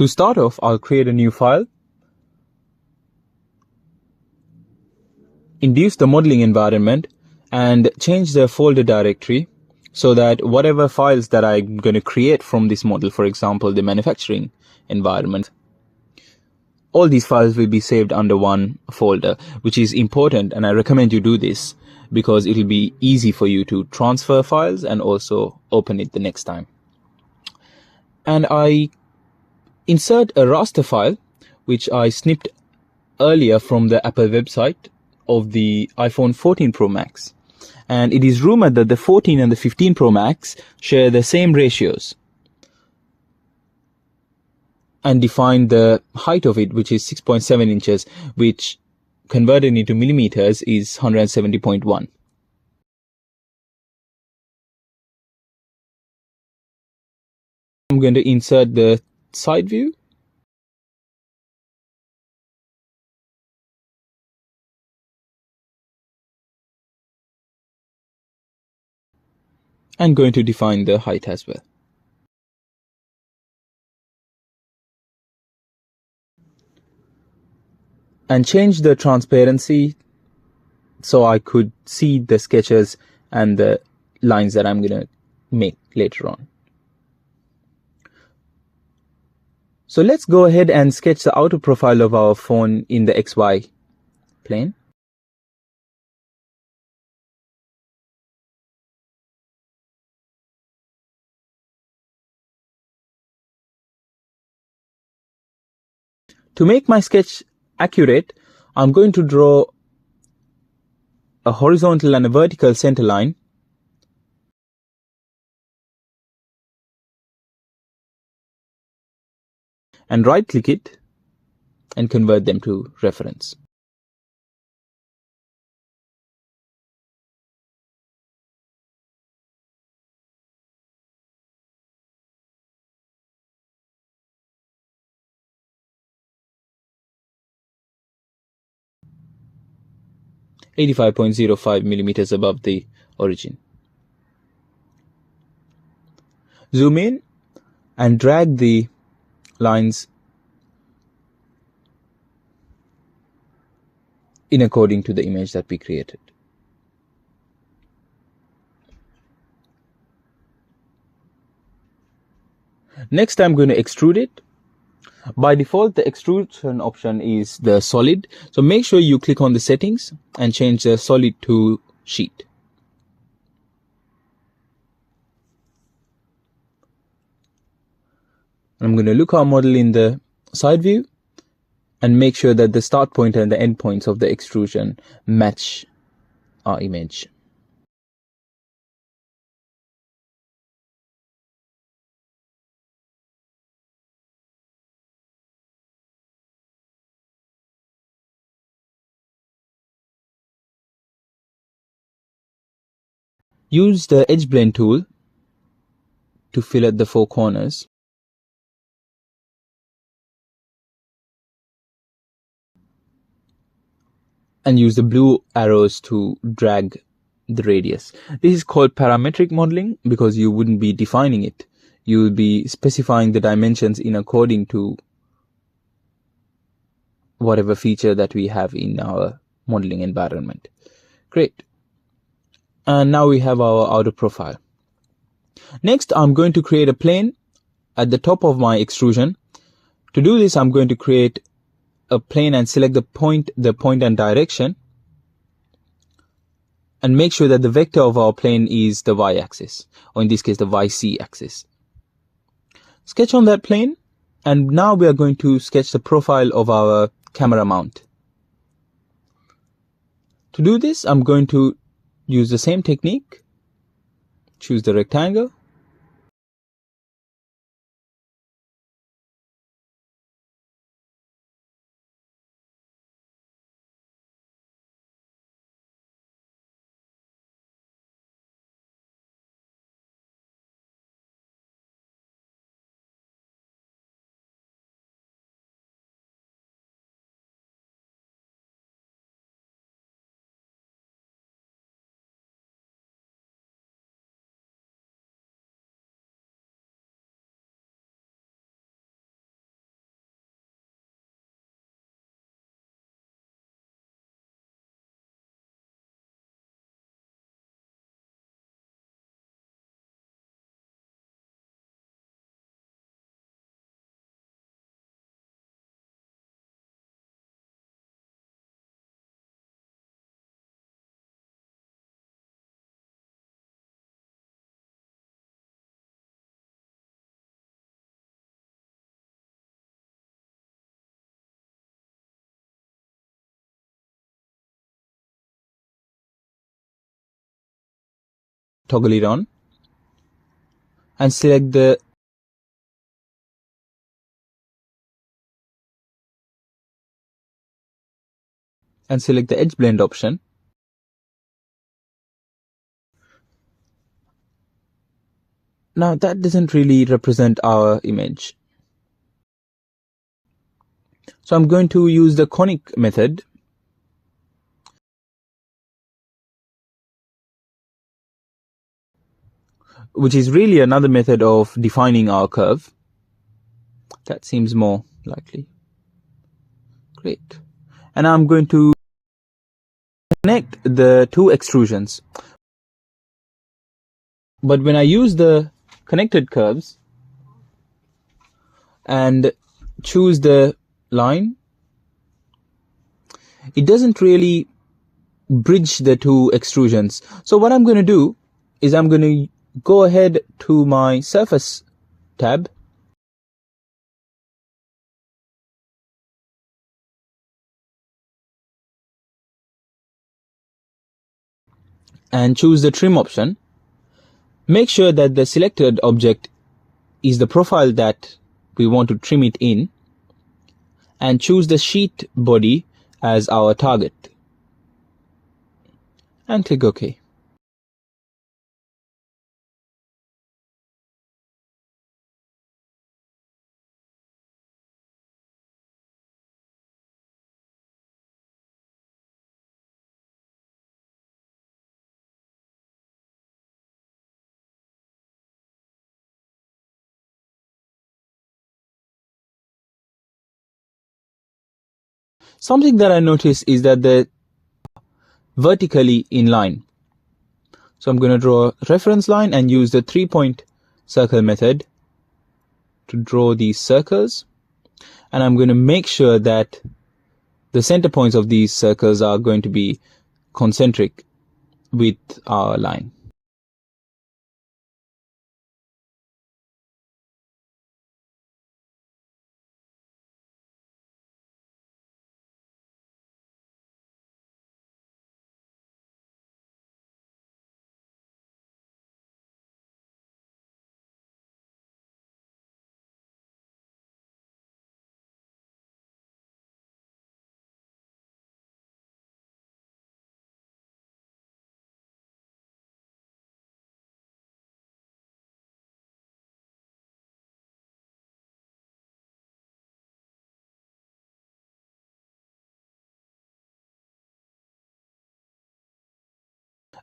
To start off, I'll create a new file, induce the modeling environment, and change the folder directory so that whatever files that I'm going to create from this model, for example, the manufacturing environment, all these files will be saved under one folder, which is important, and I recommend you do this because it will be easy for you to transfer files and also open it the next time. And I insert a raster file which I snipped earlier from the Apple website of the iPhone 14 Pro Max. And it is rumored that the 14 and the 15 Pro Max share the same ratios, and define the height of it, which is 6.7 inches, which converted into millimeters is 170.1. I'm going to insert the side view. And going to define the height as well. And change the transparency so I could see the sketches and the lines that I'm going to make later on. So let's go ahead and sketch the outer profile of our phone in the XY plane. To make my sketch accurate, I'm going to draw a horizontal and a vertical center line, and right click it and convert them to reference. (85.05 millimeters above the origin). Zoom in and drag the lines in according to the image that we created. Next, I'm going to extrude it. By default, the extrusion option is the solid. So make sure you click on the settings and change the solid to sheet. I'm going to look our model in the side view and make sure that the start point and the end points of the extrusion match our image. Use the edge blend tool to fillet the four corners. And use the blue arrows to drag the radius. This is called parametric modeling because you wouldn't be defining it. You will be specifying the dimensions in according to whatever feature that we have in our modeling environment. Great. And now we have our outer profile. Next, I'm going to create a plane at the top of my extrusion. To do this, I'm going to create a plane and select the point and direction, and make sure that the vector of our plane is the y-axis, or in this case the YC axis. Sketch on that plane, and now we are going to sketch the profile of our camera mount. To do this, I'm going to use the same technique. Choose the rectangle, toggle it on and select the edge blend option. Now that doesn't really represent our image. So I'm going to use the conic method. Which is really another method of defining our curve. That seems more likely. Great. And I'm going to connect the two extrusions. But when I use the connected curves and choose the line, it doesn't really bridge the two extrusions. So what I'm going to do is I'm going to go ahead to my surface tab and choose the trim option. Make sure that the selected object is the profile that we want to trim it in, and choose the sheet body as our target and click OK. Something that I notice is that they're vertically in line. So I'm going to draw a reference line and use the 3-point circle method to draw these circles. And I'm going to make sure that the center points of these circles are going to be concentric with our line.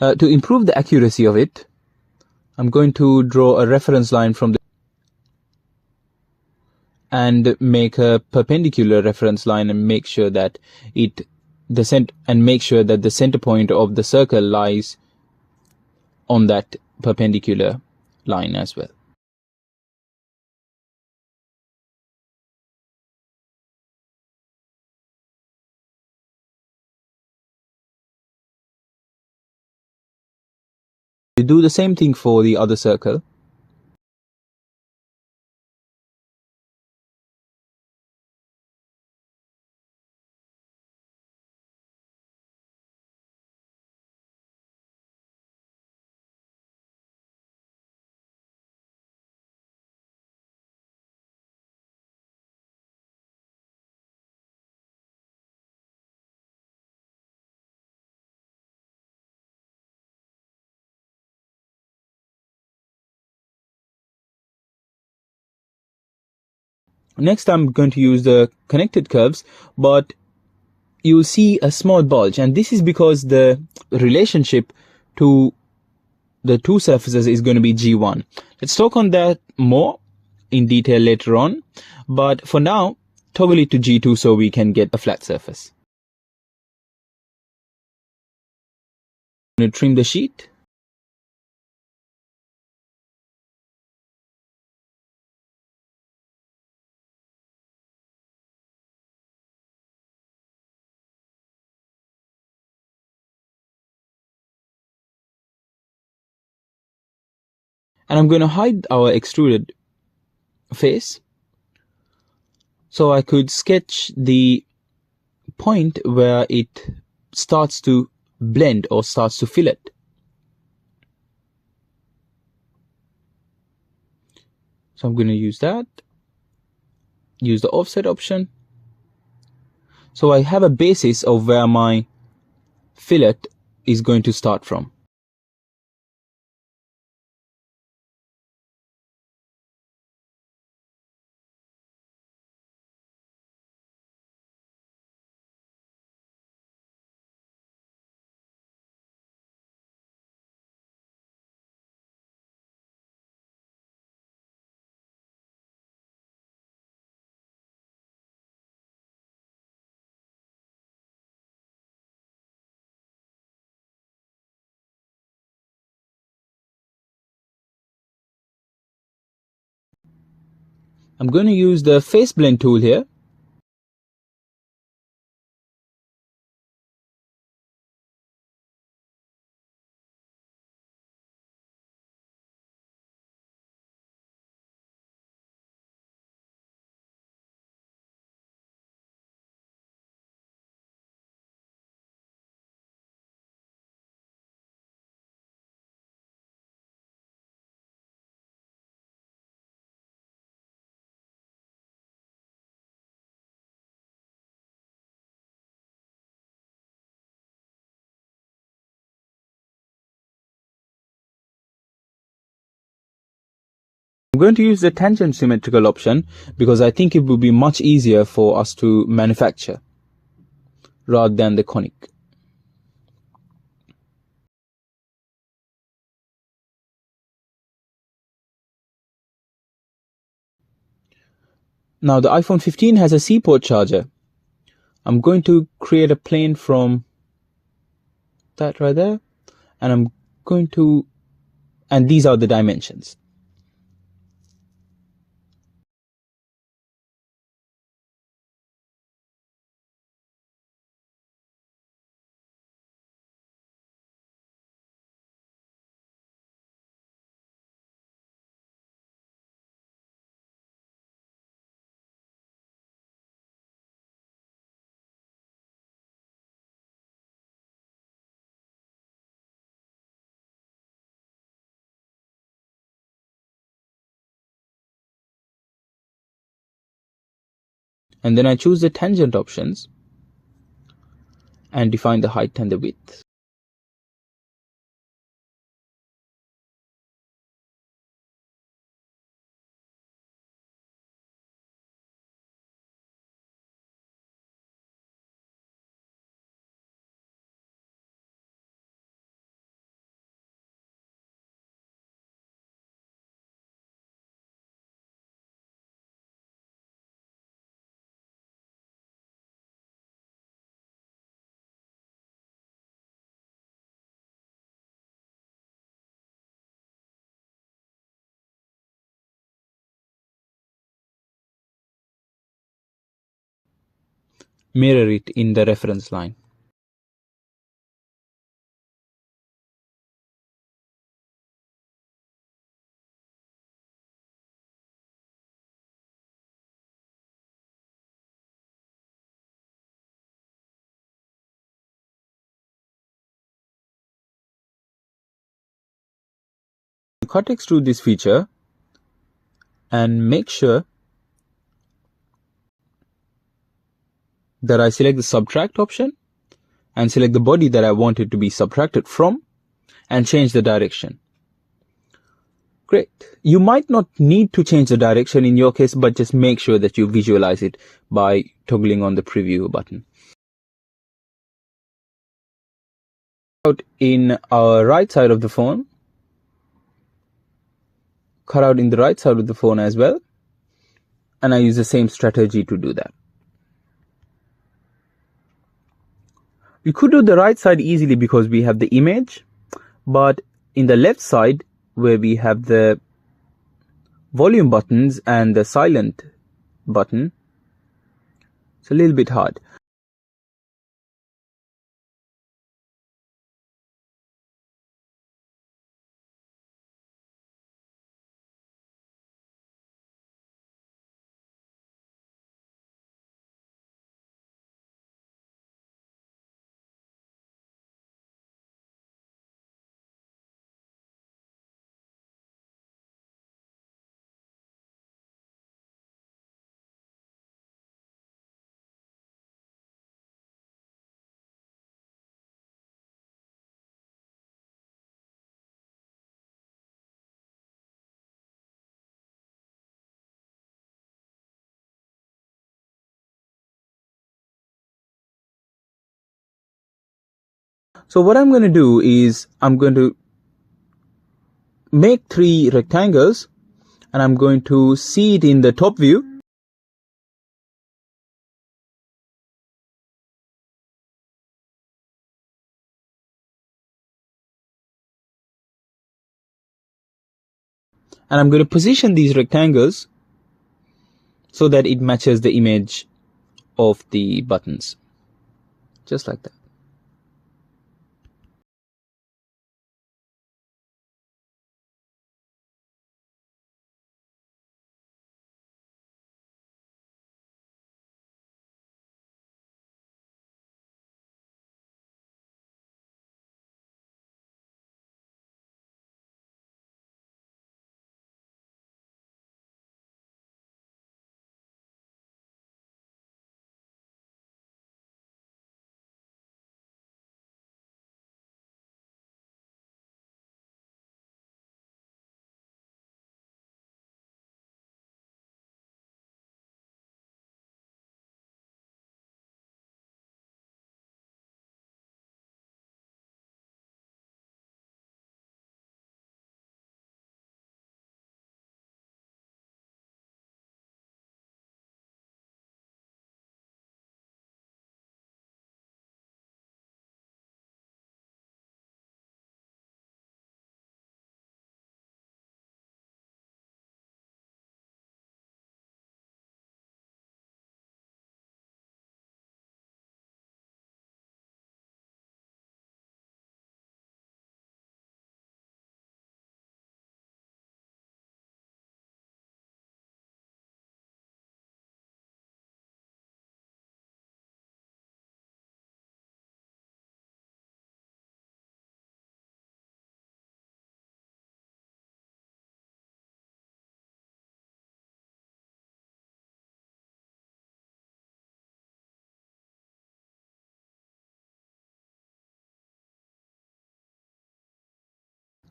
To improve the accuracy of it, I'm going to draw a reference line from the and make a perpendicular reference line and make sure that the center point of the circle lies on that perpendicular line as well. You do the same thing for the other circle. Next, I'm going to use the connected curves, but you'll see a small bulge, and this is because the relationship to the two surfaces is going to be G1. Let's talk on that more in detail later on, but for now, toggle it to G2 so we can get a flat surface. I'm going to trim the sheet. And I'm going to hide our extruded face so I could sketch the point where it starts to blend or starts to fillet. So I'm going to use that, use the offset option. So I have a basis of where my fillet is going to start from. I'm going to use the face blend tool here. I'm going to use the tangent symmetrical option because I think it will be much easier for us to manufacture rather than the conic. Now the iPhone 15 has a C port charger. I'm going to create a plane from that right there, and I'm going to, and these are the dimensions. And then I choose the tangent options and define the height and the width. Mirror it in the reference line. Cut extrude this feature and make sure that I select the subtract option and select the body that I want it to be subtracted from and change the direction. Great. You might not need to change the direction in your case, but just make sure that you visualize it by toggling on the preview button. Out in our right side of the phone, cut out in the right side of the phone as well, and I use the same strategy to do that. We could do the right side easily because we have the image, but in the left side where we have the volume buttons and the silent button, it's a little bit hard. So what I'm going to do is I'm going to make 3 rectangles, and I'm going to see it in the top view. And I'm going to position these rectangles so that it matches the image of the buttons, just like that.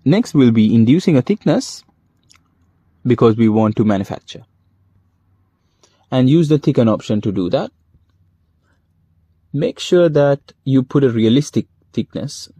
Next, we'll be inducing a thickness because we want to manufacture, and use the thicken option to do that. Make sure that you put a realistic thickness.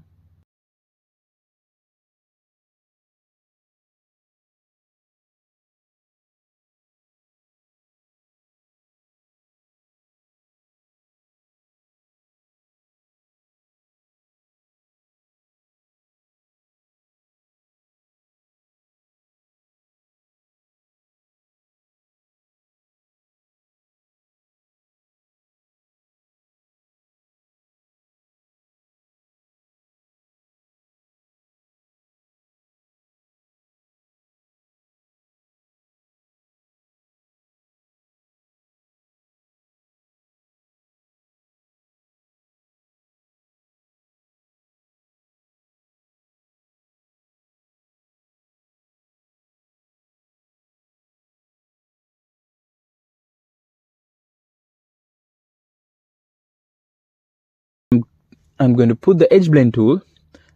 I'm going to put the edge blend tool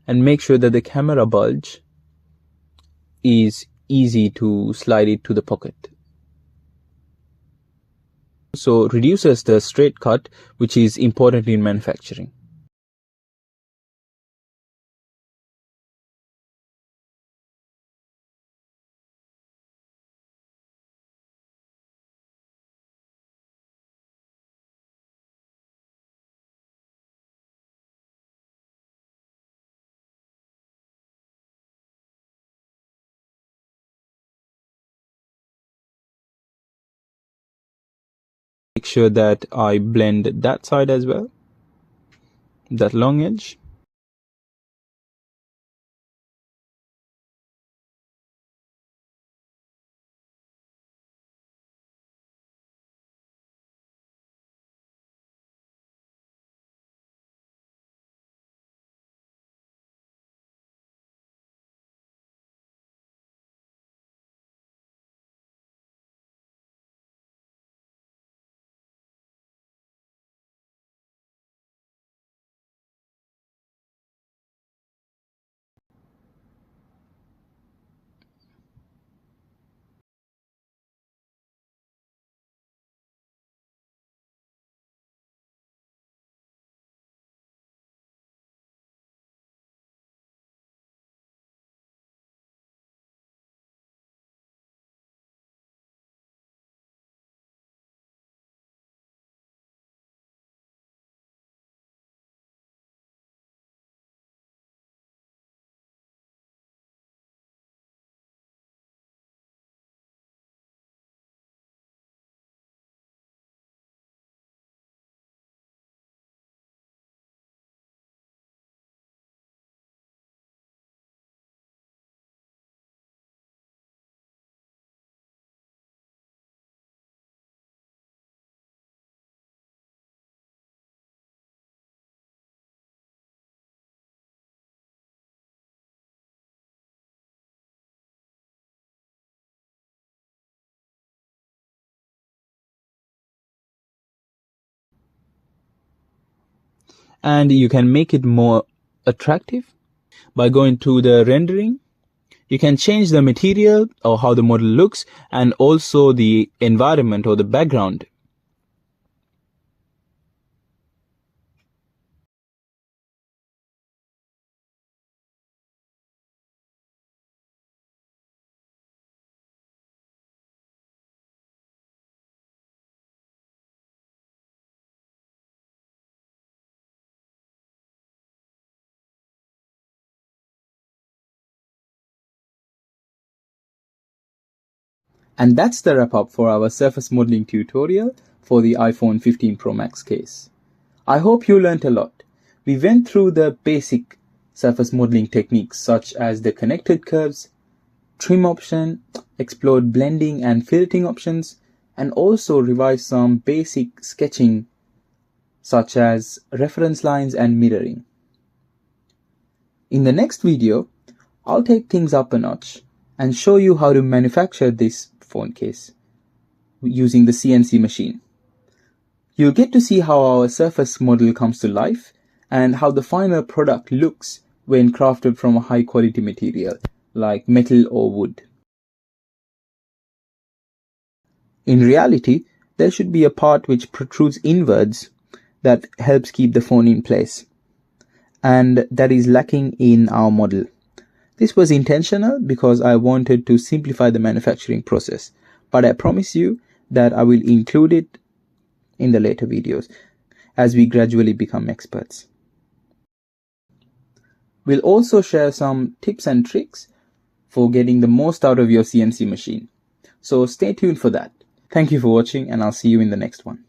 and make sure that the camera bulge is easy to slide it to the pocket. So reduces the straight cut, which is important in manufacturing. Make sure that I blend that side as well, that long edge. and you can make it more attractive by going to the rendering. You can change the material or how the model looks, and also the environment or the background. And that's the wrap up for our surface modeling tutorial for the iPhone 15 Pro Max case. I hope you learned a lot. We went through the basic surface modeling techniques such as the connected curves, trim option, explored blending and filtering options, and also revised some basic sketching such as reference lines and mirroring. In the next video, I'll take things up a notch and show you how to manufacture this phone case using the CNC machine. You'll get to see how our surface model comes to life and how the final product looks when crafted from a high quality material like metal or wood. In reality, there should be a part which protrudes inwards that helps keep the phone in place, and that is lacking in our model. This was intentional because I wanted to simplify the manufacturing process, but I promise you that I will include it in the later videos as we gradually become experts. We'll also share some tips and tricks for getting the most out of your CNC machine. So stay tuned for that. Thank you for watching, and I'll see you in the next one.